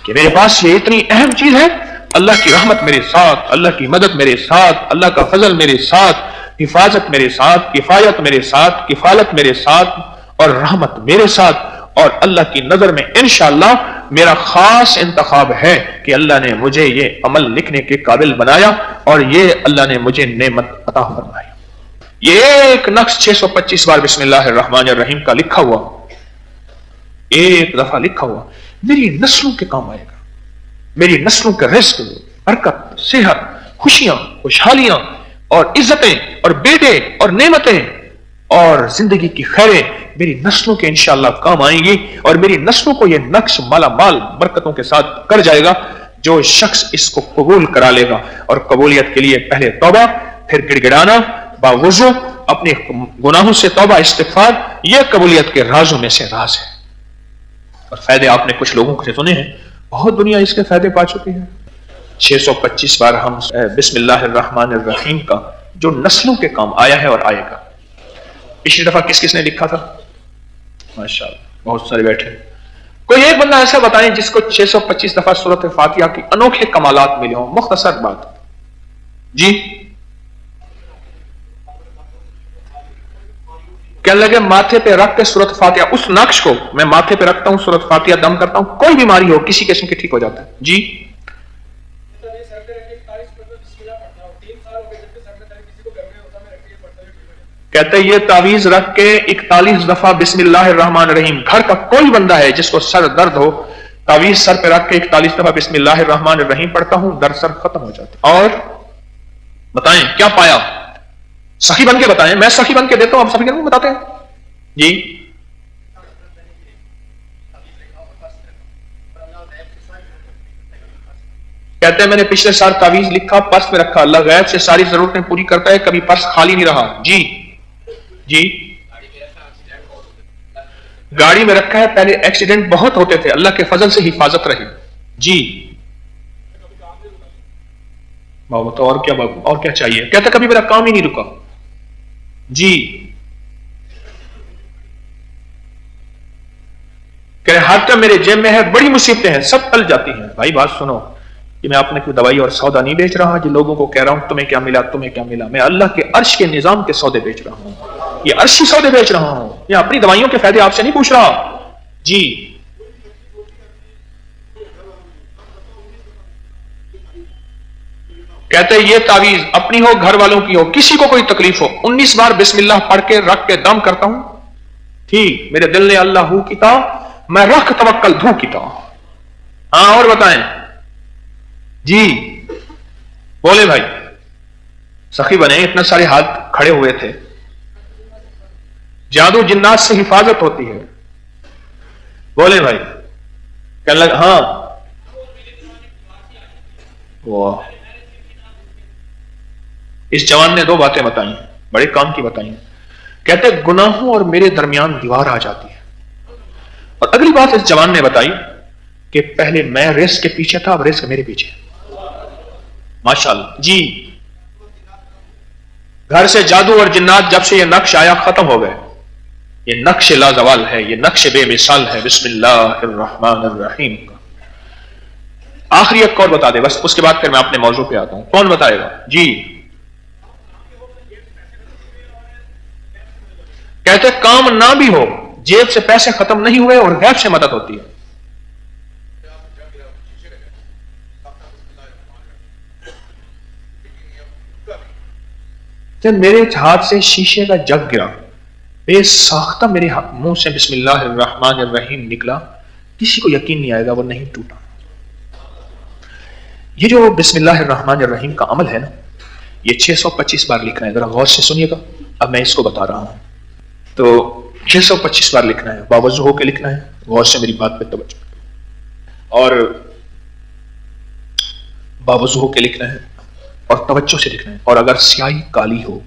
کہ میرے پاس یہ اتنی اہم چیز ہے، اللہ کی رحمت میرے ساتھ، اللہ کی مدد میرے ساتھ، اللہ کا فضل میرے ساتھ، حفاظت میرے ساتھ، کفایت میرے ساتھ، کفالت میرے ساتھ، اور رحمت میرے ساتھ، اور اللہ کی نظر میں انشاءاللہ میرا خاص انتخاب ہے کہ اللہ نے مجھے یہ عمل لکھنے کے قابل بنایا اور یہ اللہ نے مجھے نعمت عطا فرمائی۔ یہ ایک نقش 625 بار بسم اللہ الرحمن الرحیم کا لکھا ہوا، ایک دفعہ لکھا ہوا، میری نسلوں کے کام آئے گا، میری نسلوں کا رزق، برکت، صحت، خوشیاں، خوشحالیاں اور عزتیں اور بیٹے اور نعمتیں اور زندگی کی خیریں میری نسلوں کے انشاءاللہ کام آئیں گی، اور میری نسلوں کو یہ نقش مالا مال برکتوں کے ساتھ کر جائے گا جو شخص اس کو قبول کرا لے گا۔ اور قبولیت کے لیے پہلے توبہ، پھر گڑ گڑانا باوضو، اپنے گناہوں سے توبہ استغفار، یہ قبولیت کے رازوں میں سے راز ہے۔ اور فائدے آپ نے کچھ لوگوں سے سنے ہیں، بہت دنیا اس کے فائدے پا چکی ہے۔ 625 بار ہم بسم اللہ الرحمن الرحیم کا جو نسلوں کے کام آیا ہے اور آئے گا۔ پچھلی دفعہ کس کس نے لکھا تھا؟ ماشاءاللہ بہت سارے بیٹھے۔ کوئی ایک بندہ ایسا بتائیں جس کو 625 دفعہ سورۃ فاتحہ کی انوکھے کمالات ملے ہوں، مختصر بات۔ جی کہنے لگے ماتھے پہ رکھ کے سورۃ فاتحہ، اس نقش کو میں ماتھے پہ رکھتا ہوں، سورۃ فاتحہ دم کرتا ہوں، کوئی بیماری ہو کسی قسم کی ٹھیک ہو جاتا ہے۔ جی کہتے یہ تعویذ رکھ کے 41 دفعہ بسم اللہ الرحمن الرحیم، گھر کا کوئی بندہ ہے جس کو سر درد ہو، تعویذ سر پہ رکھ کے 41 دفعہ بسم اللہ الرحمن الرحیم پڑھتا ہوں، درد سر ختم ہو جاتا ہے۔ اور بتائیں کیا پایا؟ سخی بن کے بتائیں، میں سخی بن کے دیتا ہوں، آپ سخی بن کے بتاتے ہیں۔ جی کہتے ہیں میں نے پچھلے سال تعویذ لکھا، پرس میں رکھا، اللہ غیب سے ساری ضرورتیں پوری کرتا ہے، کبھی پرس خالی نہیں رہا۔ جی جی گاڑی میں رکھا ہے، پہلے ایکسیڈنٹ بہت ہوتے تھے، اللہ کے فضل سے حفاظت رہی۔ جی بابا تو اور کیا بابا، اور کیا چاہیے؟ کہتا کبھی میرا کام ہی نہیں رکا۔ جی کہ ہر ٹائم میرے جیب میں ہے، بڑی مصیبتیں ہیں، سب ٹل جاتی ہیں۔ بھائی بات سنو کہ میں اپنے کوئی دوائی اور سودا نہیں بیچ رہا جو لوگوں کو کہہ رہا ہوں تمہیں کیا ملا تمہیں کیا ملا، میں اللہ کے عرش کے نظام کے سودے بیچ رہا ہوں، یہ عرشی سودے بیچ رہا ہوں، یہ اپنی دوائیوں کے فائدے آپ سے نہیں پوچھ رہا۔ جی کہتے یہ تعویذ اپنی ہو گھر والوں کی ہو، کسی کو کوئی تکلیف ہو، 19 بار بسم اللہ پڑھ کے رکھ کے دم کرتا ہوں، ٹھیک میرے دل نے اللہ ہو کیتا، میں رکھ توکل دھو کیتا۔ ہاں اور بتائیں جی بولے بھائی، سخی بنے، اتنے سارے ہاتھ کھڑے ہوئے تھے، جادو جنات سے حفاظت ہوتی ہے، بولے بھائی، کہنے لگا ہاں واہ۔ اس جوان نے 2 باتیں بتائی، بڑے کام کی بتائی، کہتے گناہوں اور میرے درمیان دیوار آ جاتی ہے، اور اگلی بات اس جوان نے بتائی کہ پہلے میں رزق کے پیچھے تھا، اب رزق میرے پیچھے۔ ماشاءاللہ جی گھر سے جادو اور جنات جب سے یہ نقش آیا ختم ہو گئے، یہ نقش لازوال ہے، یہ نقش بے مثال ہے بسم اللہ الرحمن الرحیم کا۔ آخری ایک اور بتا دے بس، اس کے بعد پھر میں اپنے موضوع پہ آتا ہوں، کون بتائے گا؟ جی کہتے کام نہ بھی ہو، جیب سے پیسے ختم نہیں ہوئے اور غیب سے مدد ہوتی ہے۔ جب میرے ہاتھ سے شیشے کا جگ گرا، بے ساختہ میرے منہ سے بسم اللہ الرحمن الرحیم نکلا، کسی کو یقین نہیں آئے گا وہ نہیں ٹوٹا۔ یہ جو بسم اللہ الرحمن الرحیم کا عمل ہے نا، یہ 625 بار لکھنا ہے، ذرا غور سے سنیے گا، اب میں اس کو بتا رہا ہوں۔ تو 625 بار لکھنا ہے، باوضو ہو کے لکھنا ہے، غور سے میری بات پہ توجہ، اور باوضو ہو کے لکھنا ہے اور توجہ سے لکھنا ہے، اور اگر سیاہی کالی ہو،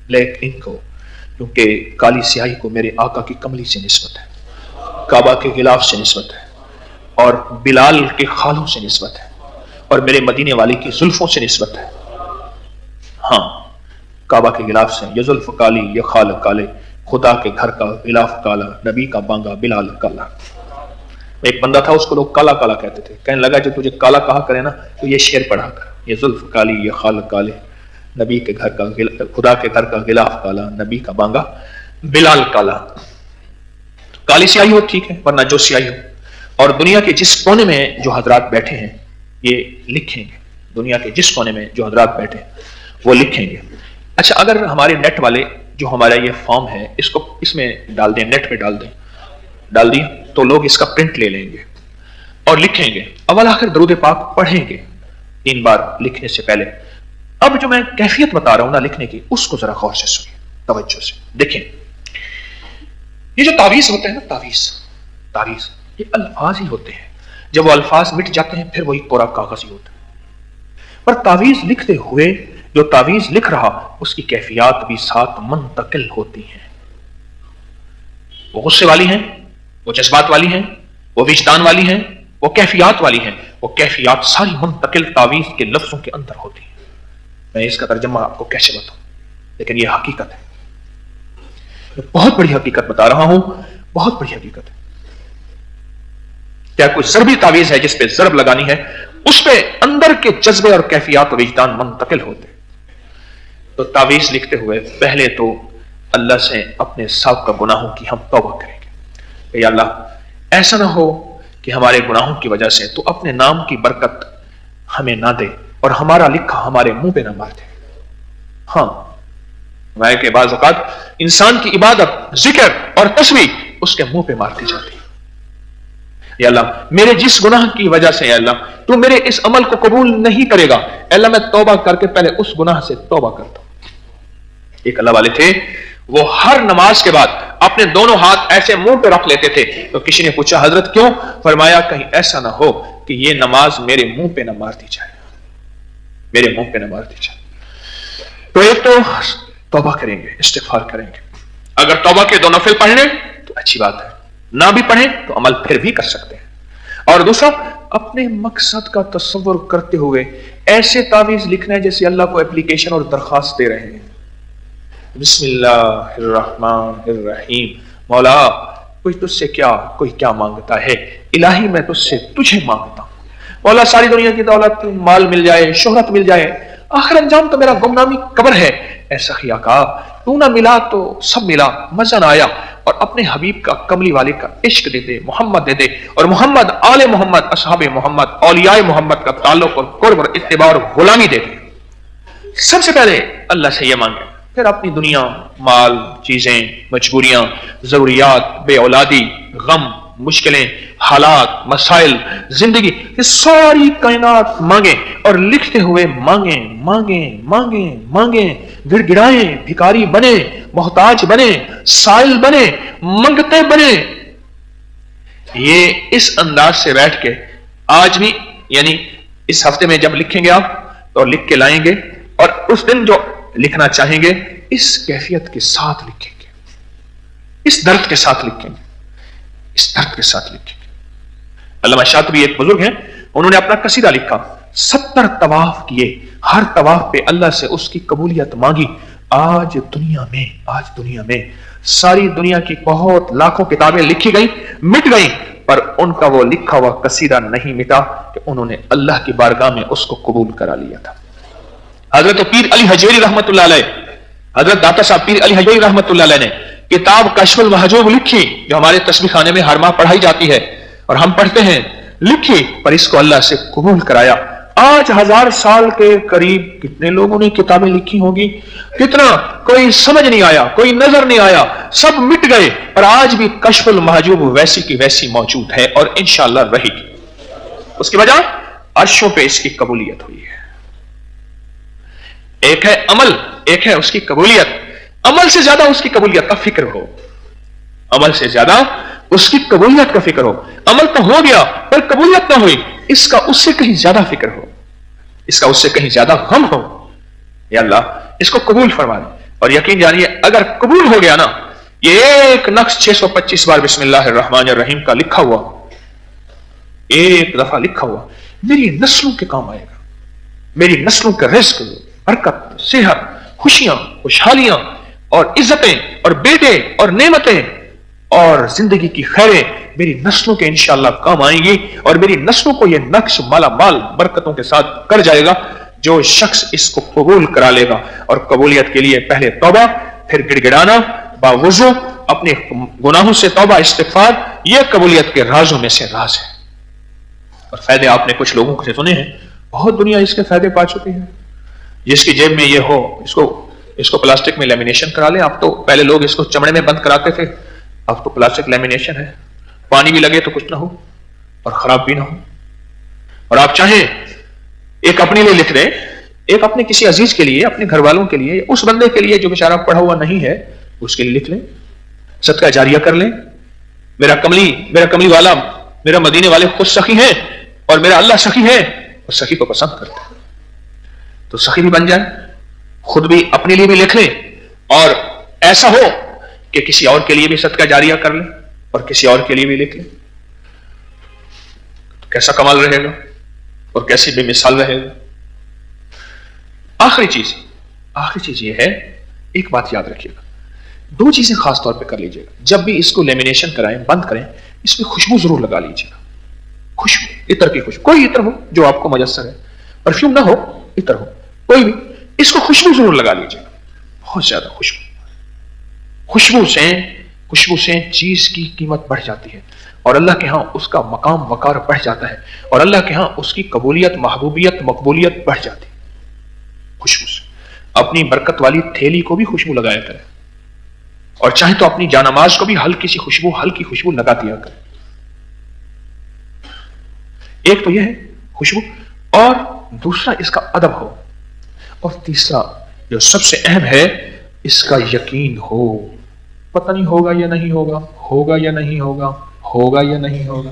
بلیک انک ہو، کیونکہ کالی سیاہی کو میرے آقا کی کملی سے نسبت ہے، کعبہ کے غلاف سے نسبت ہے، اور بلال کے خالوں سے نسبت ہے، اور میرے مدینے والی کی زلفوں سے نسبت ہے۔ ہاں کعبہ کے غلاف سے، یہ زلف کالی، یہ خال کالے، خدا کے گھر کا غلاف کالا، نبی کا بانگا بلال کالا۔ ایک بندہ تھا، اس کو لوگ کالا کالا کہتے تھے. کہنے لگا جو تجھے کالا کہا کرے نا تو یہ شعر پڑھا کر، یہ زلف کالی، یہ خال کالے، نبی کے گھر کا خدا کے گھر کا غلاف کالا، نبی کا بانگا بلال کالا. کالی سیاہی ہو ٹھیک ہے، ورنہ جو سیاہی ہو. اور دنیا کے جس کونے میں جو حضرات بیٹھے ہیں یہ لکھیں گے، دنیا کے جس کونے میں جو حضرات بیٹھے ہیں وہ لکھیں گے. اچھا اگر ہمارے نیٹ والے جو ہمارا یہ فارم ہے اس کو اس میں ڈال دیں، نیٹ پہ ڈال دیں تو لوگ اس کا پرنٹ لے لیں گے اور لکھیں گے. اول آخر درود پاک پڑھیں گے 3 بار لکھنے سے پہلے. اب جو میں کیفیت بتا رہا ہوں نا لکھنے کی، اس کو ذرا غور سے سنیں، توجہ سے دیکھیں. یہ جو تعویذ ہوتے ہیں نا، تعویذ یہ الفاظ ہی ہوتے ہیں. جب وہ الفاظ مٹ جاتے ہیں پھر وہی پورا کاغذ ہی ہوتا ہے. پر تعویذ لکھتے ہوئے جو تعویذ لکھ رہا اس کی کیفیات بھی ساتھ منتقل ہوتی ہیں. وہ غصے والی ہیں، وہ جذبات والی ہیں، وہ وجدان والی ہیں، وہ کیفیات والی ہیں. وہ کیفیات ساری منتقل تعویذ کے لفظوں کے اندر ہوتی ہیں. میں اس کا ترجمہ آپ کو کیسے بتاؤں، لیکن یہ حقیقت ہے. بہت بڑی حقیقت بتا رہا ہوں، بہت بڑی حقیقت ہے. کیا کوئی ضربی تعویذ ہے جس پہ ضرب لگانی ہے، اس پہ اندر کے جذبے اور کیفیات و وجدان منتقل ہوتے. تو تعویذ لکھتے ہوئے پہلے تو اللہ سے اپنے سابقہ گناہوں کی ہم توبہ کریں گے کہ یا اللہ ایسا نہ ہو کہ ہمارے گناہوں کی وجہ سے تو اپنے نام کی برکت ہمیں نہ دے اور ہمارا لکھا ہمارے منہ پہ نہ مار دے. ہاں ہمارے کے بعض اوقات انسان کی عبادت، ذکر اور تسبیح اس کے منہ پہ مارتی جاتی ہے. یا اللہ میرے جس گناہ کی وجہ سے یا اللہ تو میرے اس عمل کو قبول نہیں کرے گا، اے اللہ میں توبہ کر کے پہلے اس گناہ سے توبہ کرتا ہوں. ایک اللہ والے تھے، وہ ہر نماز کے بعد اپنے دونوں ہاتھ ایسے منہ پہ رکھ لیتے تھے. تو کسی نے پوچھا حضرت کیوں؟ فرمایا کہیں ایسا نہ ہو کہ یہ نماز میرے منہ پہ نہ مارتی جائے، میرے منہ پہ نہ مارتی جائے. تو ایک تو توبہ کریں گے، استغفار کریں گے. اگر توبہ کے 2 نفل پڑھ لیں تو اچھی بات ہے، نہ بھی پڑھیں تو عمل پھر بھی کر سکتے ہیں. اور دوسرا اپنے مقصد کا تصور کرتے ہوئے ایسے تعویذ لکھنا ہے جیسے اللہ کو اپلیکیشن اور درخواست دے رہے ہیں. بسم اللہ الرحمن الرحیم. مولا کوئی تجھ سے کوئی کیا مانگتا ہے، الہی میں تجھ سے تجھے مانگتا ہوں. مولا ساری دنیا کی دولت، مال مل جائے، شہرت مل جائے، آخر انجام تو میرا گمنامی قبر ہے. اے سخی آقا تو نہ ملا تو سب ملا، مزہ نہ آیا، اور اپنے حبیب کا کملی والے کا عشق دے دے، محمد دے دے، اور محمد، آل محمد، اصحاب محمد، اولیاء محمد کا تعلق اور قرب اور اتباع اور غلامی دے دے. سب سے پہلے اللہ سے یہ مانگے، پھر اپنی دنیا، مال، چیزیں، مجبوریاں، ضروریات، بے اولادی، غم، مشکلیں، حالات، مسائل، زندگی، یہ ساری کائنات مانگیں. اور لکھتے ہوئے مانگیں مانگیں مانگیں مانگیں، گڑ گڑائیں، بھکاری بنے، محتاج بنے، سائل بنے، منگتے بنے. یہ اس انداز سے بیٹھ کے آج بھی، یعنی اس ہفتے میں جب لکھیں گے آپ تو لکھ کے لائیں گے، اور اس دن جو لکھنا چاہیں گے اس کیفیت کے ساتھ لکھیں گے، اس درد کے ساتھ لکھیں گے، اس درد کے ساتھ لکھیں گے. علامہ شاطبی ایک بزرگ ہیں، انہوں نے اپنا قصیدہ لکھا، 70 طواف کیے، ہر طواف پہ اللہ سے اس کی قبولیت مانگی. آج دنیا میں ساری دنیا کی بہت لاکھوں کتابیں لکھی گئیں، مٹ گئیں، پر ان کا وہ لکھا ہوا قصیدہ نہیں مٹا کہ انہوں نے اللہ کی بارگاہ میں اس کو قبول کرا لیا تھا. حضرت پیر علی حجویری رحمت اللہ علیہ، حضرت داتا صاحب پیر علی حجویری رحمت اللہ علیہ نے کتاب کشف المحجوب لکھی، جو ہمارے تسبیح خانے میں ہر ماہ پڑھائی جاتی ہے اور ہم پڑھتے ہیں. لکھی، پر اس کو اللہ سے قبول کرایا. آج 1000 سال کے قریب کتنے لوگوں نے کتابیں لکھی ہوگی، کتنا کوئی سمجھ نہیں آیا، کوئی نظر نہیں آیا، سب مٹ گئے. اور آج بھی کشف المحجوب ویسی کی ویسی موجود ہے اور انشاءاللہ رہے گی. اس کی وجہ عرشوں پہ اس کی قبولیت ہوئی ہے. ایک ہے عمل، ایک ہے اس کی قبولیت. عمل سے زیادہ اس کی قبولیت کا فکر ہو، عمل سے زیادہ اس کی قبولیت کا فکر ہو. عمل تو ہو گیا پر قبولیت نہ ہوئی، اس کا اس سے کہیں زیادہ فکر ہو، اس کا اس سے کہیں زیادہ غم ہو. یا اللہ اس کو قبول فرما دے. اور یقین جانیے اگر قبول ہو گیا نا، یہ ایک نقش 625 بار بسم اللہ الرحمن الرحیم کا لکھا ہوا، ایک دفعہ لکھا ہوا، میری نسلوں کے کام آئے گا. میری نسلوں کا رزق، برکت، صحت، خوشیاں، خوشحالیاں اور عزتیں اور بیٹے اور نعمتیں اور زندگی کی خیریں میری نسلوں کے انشاءاللہ کام آئیں گی اور میری نسلوں کو یہ نقش مالا مال برکتوں کے ساتھ کر جائے گا جو شخص اس کو قبول کرا لے گا. اور قبولیت کے لیے پہلے توبہ، پھر گڑ گڑانا باوضو، اپنے گناہوں سے توبہ استغفار، یہ قبولیت کے رازوں میں سے راز ہے. اور فائدے آپ نے کچھ لوگوں سے سنے ہیں، بہت دنیا اس کے فائدے پا چکی ہے. جس کی جیب میں یہ ہو اس کو پلاسٹک میں لیمینیشن کرا لیں. اب تو پہلے لوگ اس کو چمڑے میں بند کراتے تھے، اب تو پلاسٹک لیمینیشن ہے، پانی بھی لگے تو کچھ نہ ہو اور خراب بھی نہ ہو. اور آپ چاہیں ایک اپنے لیے لکھ دیں، ایک اپنے کسی عزیز کے لیے، اپنے گھر والوں کے لیے، اس بندے کے لیے جو بیچارہ پڑھا ہوا نہیں ہے اس کے لیے لکھ لیں، صدقہ جاریہ کر لیں. میرا کملی والا، میرا مدینے والے خود سخی ہیں اور میرا اللہ سخی ہے اور سخی کو پسند کرتا ہے، تو سخی بھی بن جائے. خود بھی اپنے لیے بھی لکھ لیں اور ایسا ہو کہ کسی اور کے لیے بھی صدقہ جاریہ کر لیں اور کسی اور کے لیے بھی لکھ لیں. تو کیسا کمال رہے گا اور کیسی بے مثال رہے گا. آخری چیز یہ ہے، ایک بات یاد رکھیے گا، دو چیزیں خاص طور پہ کر لیجیے گا. جب بھی اس کو لیمینیشن کرائیں، بند کریں، اس میں خوشبو ضرور لگا لیجیے گا. خوشبو، عطر کی خوشبو، کوئی عطر ہو جو آپ کو میسر ہے، پرفیوم نہ ہو، عطر ہو کوئی بھی، اس کو خوشبو ضرور لگا لیجیے گا. بہت زیادہ خوشبو سے چیز کی قیمت بڑھ جاتی ہے اور اللہ کے ہاں اس کا مقام وقار بڑھ جاتا ہے اور اللہ کے ہاں اس کی قبولیت، محبوبیت، مقبولیت بڑھ جاتی ہے. خوشبو سے اپنی برکت والی تھیلی کو بھی خوشبو لگایا کرے اور چاہے تو اپنی جانماز کو بھی ہلکی خوشبو لگا دیا کرے. ایک تو یہ ہے خوشبو، اور دوسرا اس کا ادب ہو، اور تیسرا جو سب سے اہم ہے اس کا یقین ہو. پتہ نہیں ہوگا یا نہیں ہوگا، ہوگا یا نہیں ہوگا، ہوگا یا نہیں ہوگا.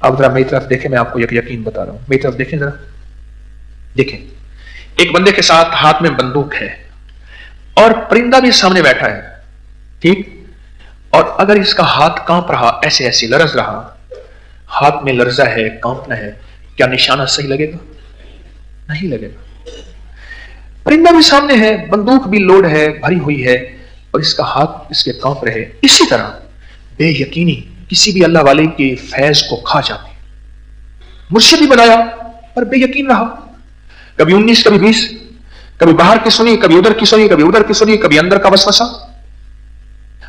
اب ذرا میری طرف دیکھیں، میں آپ کو یقین بتا رہا ہوں، میری طرف دیکھیں ذرا. دیکھیں، ایک بندے کے ساتھ ہاتھ میں بندوق ہے اور پرندہ بھی سامنے بیٹھا ہے، ٹھیک، اور اگر اس کا ہاتھ کانپ رہا، ایسے لرز رہا، ہاتھ میں لرزہ ہے، کانپنا ہے، کیا نشانہ صحیح لگے گا؟ نہیں لگے گا. پرندہ بھی سامنے ہے، بندوق بھی لوڈ ہے، بھری ہوئی ہے، اور اس کا ہاتھ اس کے کانپ رہے. اسی طرح بے یقینی کسی بھی اللہ والے کی فیض کو کھا جاتی. مرشد بھی بنایا پر بے یقین رہا، کبھی 19 کبھی 20، کبھی باہر کی سنی، کبھی ادھر کی سنی، کبھی ادھر کی سنی، کبھی اندر کا وسوسہ.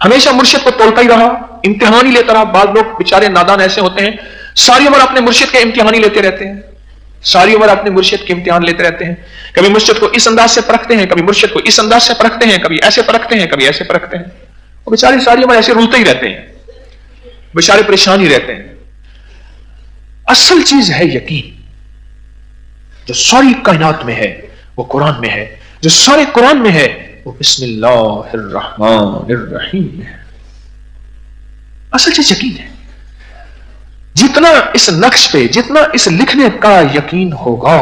ہمیشہ مرشد کو تولتا ہی رہا، امتحان ہی لیتا رہا. بعض لوگ بیچارے نادان ایسے ہوتے ہیں، ساری عمر اپنے مرشد کے امتحان ہی لیتے رہتے ہیں، ساری عمر اپنے مرشد کے امتحان لیتے رہتے ہیں. کبھی مرشد کو اس انداز سے پرکھتے ہیں، کبھی مرشد کو اس انداز سے پرکھتے ہیں، کبھی ایسے پرکھتے ہیں، کبھی ایسے پرکھتے ہیں. وہ بیچارے ساری عمر ایسے رولتے ہی رہتے ہیں، بیچارے پریشان ہی رہتے ہیں. اصل چیز ہے یقین، جو ساری کائنات میں ہے وہ قرآن میں ہے، جو سارے قرآن میں ہے وہ بسم اللہ الرحمن الرحیم میں ہے. اصل چیز یقین ہے. جتنا اس نقش پہ، جتنا اس لکھنے کا یقین ہوگا،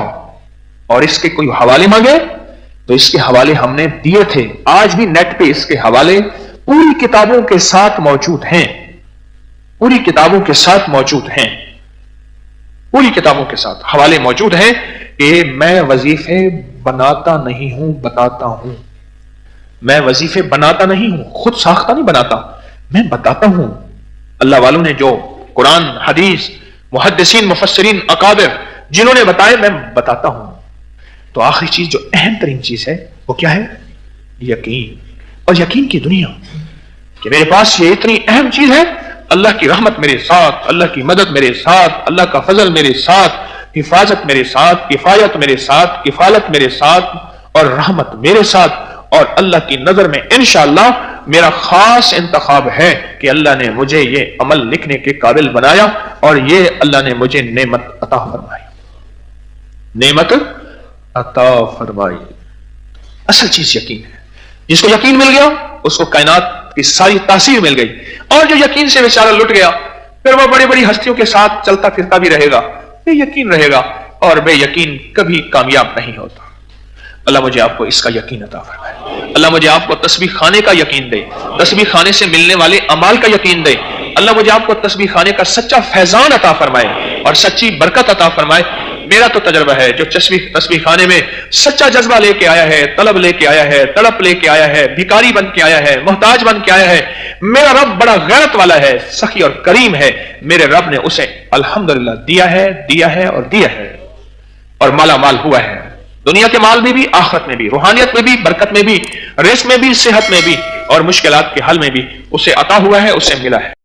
اور اس کے کوئی حوالے مانگے تو اس کے حوالے ہم نے دیے تھے. آج بھی نیٹ پہ اس کے حوالے پوری کتابوں کے ساتھ موجود ہیں، پوری کتابوں کے ساتھ موجود ہیں، پوری کتابوں کے ساتھ حوالے موجود ہیں کہ میں وظیفے بناتا نہیں ہوں، بتاتا ہوں. میں وظیفے بناتا نہیں ہوں، خود ساختہ نہیں بناتا، میں بتاتا ہوں. اللہ والوں نے جو قرآن، حدیث، محدثین، مفسرین، اکابر جنہوں نے بتائے، میں بتاتا ہوں. تو آخری چیز جو اہم ترین چیز ہے وہ کیا ہے؟ یقین. اور یقین کی دنیا کہ میرے پاس یہ اتنی اہم چیز ہے، اللہ کی رحمت میرے ساتھ، اللہ کی مدد میرے ساتھ، اللہ کا فضل میرے ساتھ، حفاظت میرے ساتھ، کفایت میرے ساتھ، کفالت میرے ساتھ، اور رحمت میرے ساتھ. اور اللہ کی نظر میں انشاءاللہ میرا خاص انتخاب ہے کہ اللہ نے مجھے یہ عمل لکھنے کے قابل بنایا اور یہ اللہ نے مجھے نعمت عطا فرمائی، نعمت عطا فرمائی. اصل چیز یقین ہے. جس کو یقین مل گیا اس کو کائنات کی ساری تاثیر مل گئی. اور جو یقین سے بیچارہ لٹ گیا، پھر وہ بڑی بڑی ہستیوں کے ساتھ چلتا پھرتا بھی رہے گا، بے یقین رہے گا، اور بے یقین کبھی کامیاب نہیں ہوتا. اللہ مجھے آپ کو اس کا یقین عطا فرمائے. اللہ مجھے آپ کو تسبیح خانے کا یقین دے، تسبیح خانے سے ملنے والے اعمال کا یقین دے. اللہ مجھے آپ کو تسبیح خانے کا سچا فیضان عطا فرمائے اور سچی برکت عطا فرمائے. میرا تو تجربہ ہے، جو تسبیح خانے میں سچا جذبہ لے کے آیا ہے، طلب لے کے آیا ہے، تڑپ لے کے آیا ہے، بھکاری بن کے آیا ہے، محتاج بن کے آیا ہے، میرا رب بڑا غیرت والا ہے، سخی اور کریم ہے، میرے رب نے اسے الحمدللہ دیا ہے اور مالا مال ہوا ہے، دنیا کے مال میں بھی، آخرت میں بھی، روحانیت میں بھی، برکت میں بھی، رزق میں بھی، صحت میں بھی، اور مشکلات کے حل میں بھی اسے عطا ہوا ہے، اسے ملا ہے۔